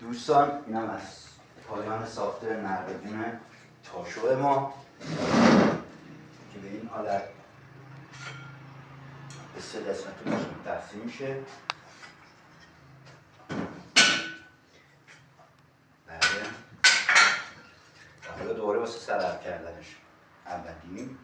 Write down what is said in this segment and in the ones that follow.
دوستان اینم از پایان ساخت نردبون تاشو ما که به این حالت به 3 قسمت تقسیم میشه. بله و حالا دوباره واسه سرعت کردنش اولی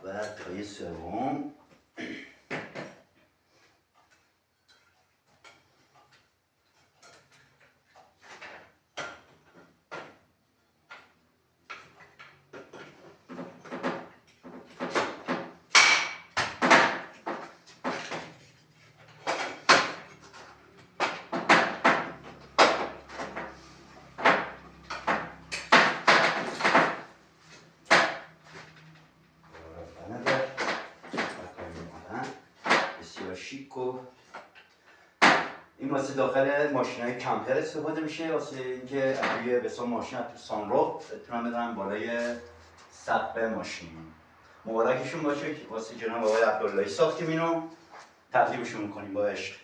و تای سوم شیک و این واسه داخل ماشین‌های کمپر استفاده میشه، واسه اینکه روی بسیار ماشین تو سانروف بتونن بدن بالای سقف ماشین. مبارکشون باشه واسه جناب آقای عبداللهی ساختیم، اینو تقدیمشون میکنیم با عشق.